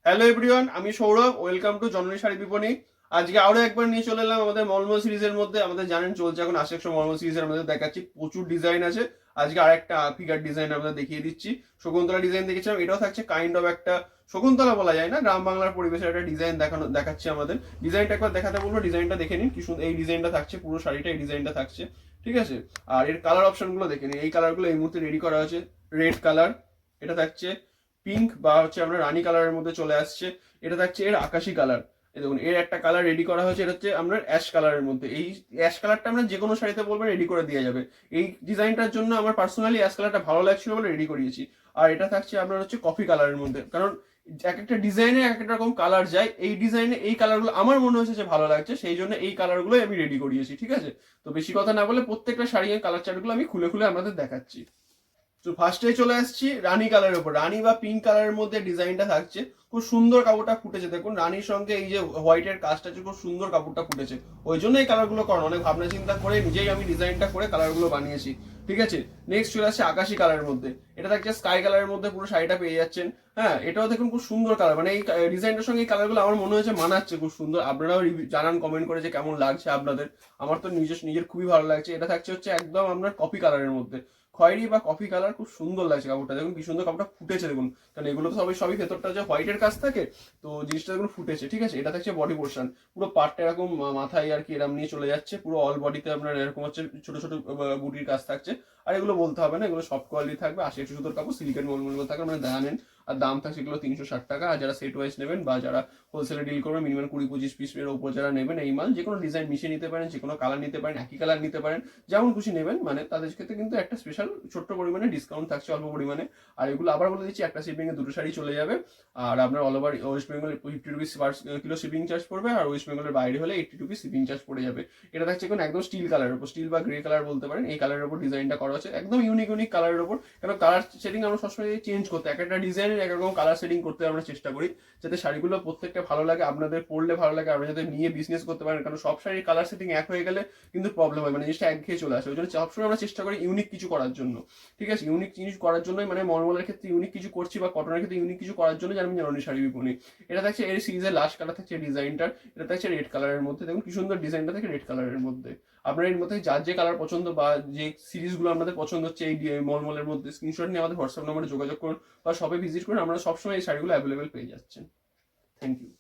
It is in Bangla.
হ্যালো এভরিওয়ান, আমি সৌরভ। ওয়েলকাম টু জননী শাড়ি বিপণী। আজকে আরো একবার নিয়ে চলে এলাম আমাদের মলমল সিরিজের মধ্যে। আমাদের জানেন চলছে এখন আশেকশো মলমল সিরিজের আমাদের দেখাচ্ছি, প্রচুর ডিজাইন আছে। আজকে আরেকটা ফিগার ডিজাইন আমাদের দেখিয়ে দিচ্ছি। শকুন্তলা ডিজাইন দেখেছিলাম, এটাও থাকছে কাইন্ড অফ একটা শকুন্তলা বলা যায় না, গ্রাম বাংলার পরিবেশের একটা ডিজাইন দেখাচ্ছে আমাদের। ডিজাইনটা একবার দেখাতে বলবো, ডিজাইনটা দেখে নিন কি সুন্দর এই ডিজাইনটা থাকছে, পুরো শাড়িটা এই ডিজাইনটা থাকছে, ঠিক আছে। আর এর কালার অপশন গুলো দেখে নিন, এই কালারগুলো এই মুহূর্তে রেডি করা হয়েছে। রেড কালার, এটা থাকছে পিঙ্ক বা হচ্ছে আমরা রানী কালারের মধ্যে চলে আসছে। এটা থাকছে এর আকাশি কালার। এই দেখুন এর একটা কালার রেডি করা হয়েছে, এটা হচ্ছে আপনার অ্যাশ কালারের মধ্যে। এই অ্যাশ কালারটা আমরা যে কোনো শাড়িতে বলবেন রেডি করে দেওয়া যাবে। এই ডিজাইনটার জন্য আমার পার্সোনালি অ্যাশ কালারটা ভালো লাগছিল বলে রেডি করিয়েছি। আর এটা থাকছে আপনার হচ্ছে কফি কালারের মধ্যে, কারণ এক একটা ডিজাইনে এক একটা রকম কালার যায়। এই ডিজাইনে এই কালারগুলো আমার মনে হয়েছে যে ভালো লাগছে, সেই জন্য এই কালারগুলোই আমি রেডি করিয়েছি, ঠিক আছে। তো বেশি কথা না বলে প্রত্যেকটা শাড়ির কালার চার্টগুলো আমি খুলে খুলে আপনাদের দেখাচ্ছি। তো ফার্স্টে চলে আসছি রানী কালারের উপর। রানী বা পিঙ্ক কালারের মধ্যে ডিজাইনটা থাকছে, খুব সুন্দর কাপড়টা ফুটেছে। দেখুন রানীর সঙ্গে এই যে হোয়াইটের কাজটা আছে, খুব সুন্দর কাপড়টা ফুটেছে। ওই জন্য এই কালারগুলো করানো, অনেক ভাবনা চিন্তা করে নিজেই আমি ডিজাইনটা করে কালারগুলো বানিয়েছি, ঠিক আছে। নেক্সট চলে আসছে আকাশি কালারের মধ্যে। এটা থাকছে স্কাই কালারের মধ্যে, পুরো শাড়িটা পেয়ে যাচ্ছেন। হ্যাঁ, এটাও দেখুন খুব সুন্দর কালার, মানে এই ডিজাইনটার সঙ্গে এই কালারগুলো আমার মনে হয়েছে মানাচ্ছে খুব সুন্দর। আপনারাও জানান কমেন্ট করে যে কেমন লাগছে আপনাদের। আমার তো নিজের খুবই ভালো লাগছে। এটা থাকছে হচ্ছে একদম আপনার কফি কালারের মধ্যে, খয়েরি বা কফি কালার, খুব সুন্দর লাগছে কাপড়টা। দেখুন কি সুন্দর কাপড়টা ফুটেছে দেখুন, কারণ এগুলো তো সবই ভেতরটা যে হোয়াইটের কাজ থাকে, তো জিনিসটা দেখুন ফুটেছে, ঠিক আছে। এটা থাকছে বডি পোর্শন, পুরো পার্টটা এরকম মাথায় আর কি এরকম নিয়ে চলে যাচ্ছে, পুরো অল বডিতে আপনার এরকম হচ্ছে ছোট ছোট বুটির কাজ থাকছে। আর এগুলো বলতে হবে না, এগুলো সফট কোয়ালিটি থাকবে, 80 সুতোর কাপড়, সিলিকেন মলমল থাকবে, মানে জানেন। আর দাম থাকছে এগুলো 360 টাকা। আর যারা সেট ওয়াইজ নেবেন বা যারা হোলসেলে ডিল করবেন, মিনিমাম 20-25 পিসের উপর যারা নেবেন এই মাল, যে কোনো ডিজাইন মিশিয়ে নিতে পারেন, যে কোনো কালার নিতে পারেন, একই কালার নিতে পারেন, যেমন খুশি নেবেন, মানে তাদের ক্ষেত্রে কিন্তু একটা স্পেশাল ছোট্ট পরিমাণে ডিসকাউন্ট থাকছে, অল্প পরিমাণে। আর এগুলো আবার বলে দিচ্ছি, একটা শিপিং এ দুটো শাড়ি চলে যাবে। আর আপনার all over West Bengal 50 rupees per kilo shipping charge পড়বে, আর ওয়েস্ট বেঙ্গলের বাইরে হলে 80 রুপিস শিপিং চার্জ পড়ে যাবে। এটা থাকছে এখন একদম স্টিল কালারের উপর, স্টিল বা গ্রে কালার বলতে পারেন, এই কালারের উপর ডিজাইনটা করা হচ্ছে, একদম ইউনিক কালারের উপর। কেন কালার সেটিং আমরা সবসময় চেঞ্জ করতে, এক একটা ডিজাইনের এক রকম কালার সেটিং করতে আমরা চেষ্টা করি, যাতে শাড়িগুলো প্রত্যেকটা ভালো লাগে, আপনাদের পরলে ভালো লাগে, আপনারা যাতে নিয়ে বিজনেস করতে পারেন। কারণ সব শাড়ির কালার সেটিং এক হয়ে গেলে কিন্তু প্রবলেম হয়, মানে জিনিসটা একঘেয়ে চলে আসে। ওই জন্য সবসময় আমরা চেষ্টা করি ইউনিক কিছু করার জন্য, ঠিক আছে। ইউনিক জিনিস করার জন্যই, মানে মলমলের ক্ষেত্রে ইউনিক কিছু করছি বা কটনের ক্ষেত্রে ইউনিক কিছু করার জন্য জানেন জননী শাড়ি বিপণী। এটা থাকছে এর সিরিজের লাস্ট কালার থাকছে ডিজাইনটার, এটা থাকছে রেড কালারের মধ্যে। দেখুন কি সুন্দর ডিজাইনটা থাকে রেড কালারের মধ্যে। আপনার এর মধ্যে যার যে কালার পছন্দ বা যে সিরিজগুলো আপনাদের পছন্দ হচ্ছে এই মলমলের মধ্যে, স্ক্রিনশট নিয়ে আমাদের হোয়াটসঅ্যাপ নাম্বারে যোগাযোগ করুন বা শপে ভিজিট করুন। আমরা সবসময় এই শাড়িগুলো অ্যাভেলেবেল পেয়ে যাচ্ছেন। Thank you.